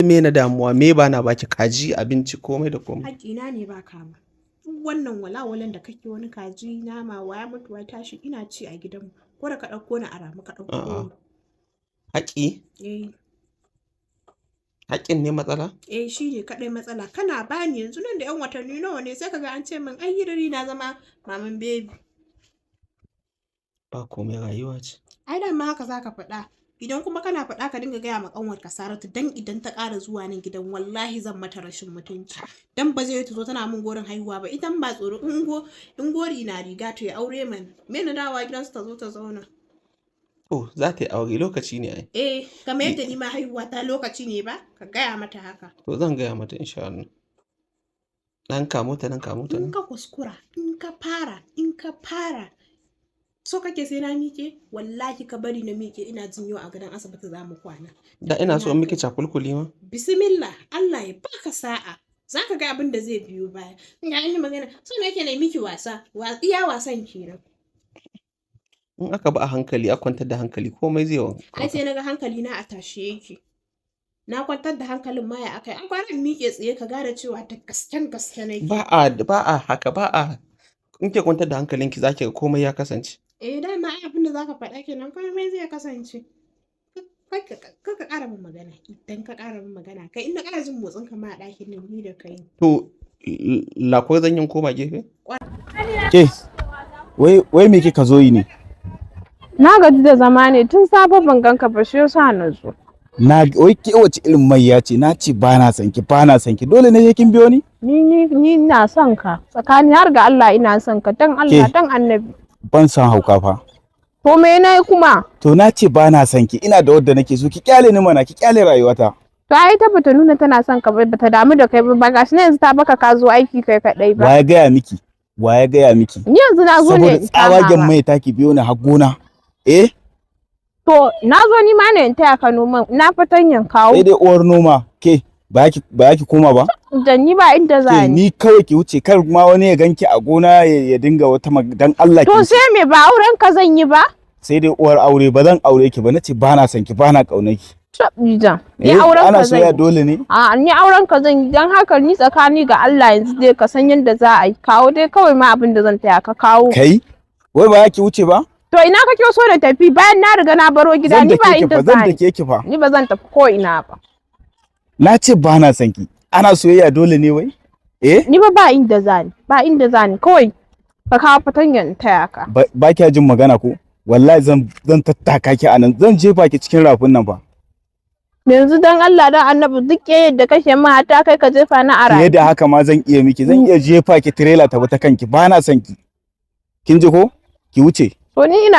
Me na damuwa? Me ba na baki kaji, abinci komai da komai. Haƙƙina ne ba kama. Duk wannan walawalan da kake wani kaji, nama, waya mutu waya tashi ina ci a gidanmu. Ko da ka ɗauko ni a rami ka ɗauko A'a. ni. Haƙƙi? Eh, Haƙƙin ne matsala? shi ne kaɗai matsala. Kana bani yanzu nan da 'yan watanni nawa ne sai ka ga an ce min ai hirari na zama maman baby. Ba komai, rayuwa ce. Ai dama haka za ka faɗa. Idan kuma kana faɗa ka dinga gaya ma ƙanwarka Saratu dan idan ta ƙara zuwa nan gidan wallahi zan mata rashin mutunci. Dan ba zai yi ta zo tana min gorin haihuwa ba. Idan ba tsoro in gori na riga to ya aure mana. Me na dawowa gidansu ta zo ta zauna. To za ta yi aure, lokaci ne ai. Kamar yadda ni ma haihuwa ta lokaci ne ba, ka gaya mata haka. To zan gaya mata insha Allah. Nan kamo ta. In ka kuskura, in ka fara. So kake sai na miƙe? Wallahi ka bari na miƙe ina jin yau a gadon asibiti za mu kwana. Da ina so in miki cakulkuli ma. Bismillah, Allah ya baka sa'a. Za ka ga abin da zai biyo baya. In yi magana, so nake na miki wasa, iya wasan kenan. In aka ba a hankali, a kwantar da hankali komai zai wanka. Ai sai na ga hankali na a tashe yake. Na kwantar da hankalin maya akai. An kwana in miƙe tsaye ka gane cewa ta gaske nake. Ba a haka, ba a. In ke kwantar da hankalinki za ki ga komai ya kasance. Dama ai abin da za ka faɗa kenan komai zai kasance. Kar ka ƙara min magana. Idan ka ƙara min magana, kai in na ƙara jin motsin ka ma a ɗakin nan ni da kai. To, lakwai zan yin koma gefe? Ke, wai me kika zo yi ne? Na gaji da zama ne tun safe ban ganka ba shi yasa na zo. Wai ke wace irin mayya ce? Na ce ba na son ki, dole ne kin biyo ni? Ni ina son ka. Tsakani har ga Allah ina son ka dan Allah dan Annabi. Ban san hauka fa. To me nayi kuma? To na ce ba na son ki, ina da wadda nake so, ki kyale ni mana, ki kyale rayuwata. To ai ta bata nuna tana son ka ba, bata damu da kai ba, gashi ne yanzu ta baka ka zo aiki kai kadai ba. Wa ya gaya miki? Ni yanzu na zo ne. Saboda tsawagen mai taki biyo ni har gona. To na zo ni ma ne in taya ka noman, na fatan kawo. Sai dai uwar noma, ke ba ki koma ba? Da ni ba inda za ni. Ni kawai ki wuce, kar ma wani ya ganki a gona ya dinga wata dan Allah ki. To sai me ba auren ka zan yi ba? Sai dai uwar aure, ba zan aure ki ba, nace ba na son ki, ba na kaunar ki. Tabbijan. Ni auren ka zan yi. Ana soyayya dole ne? Ni auren ka zan yi, dan haka ni tsakani ga Allah yanzu dai ka san yadda za a yi. Kawo dai kawai ma abin da zan taya ka kawo. Kai? Wai ba ki wuce ba? To ina kake so na tafi bayan na riga na baro gida, ni ba inda za ni. Zan dake ki fa. Ni ba zan tafi ko ina ba. Na ce ba na son ki. Ana soyayya dole ne wai? Ni ba inda za ni. Ba inda za ni kawai ka kawo fatanyan taya ka. Ba kya jin magana ko? Wallahi zan tattaka ki anan. Zan jefa ki cikin rafin nan fa. Yanzu dan Allah dan Annabi duk yadda kake min hata kai ka jefa na ara. Fiye da haka ma zan iya miki. Zan iya jefa ki trailer ta bi ta kanki. Ba na son ki. Kin ji ko? Ki wuce. To ni ina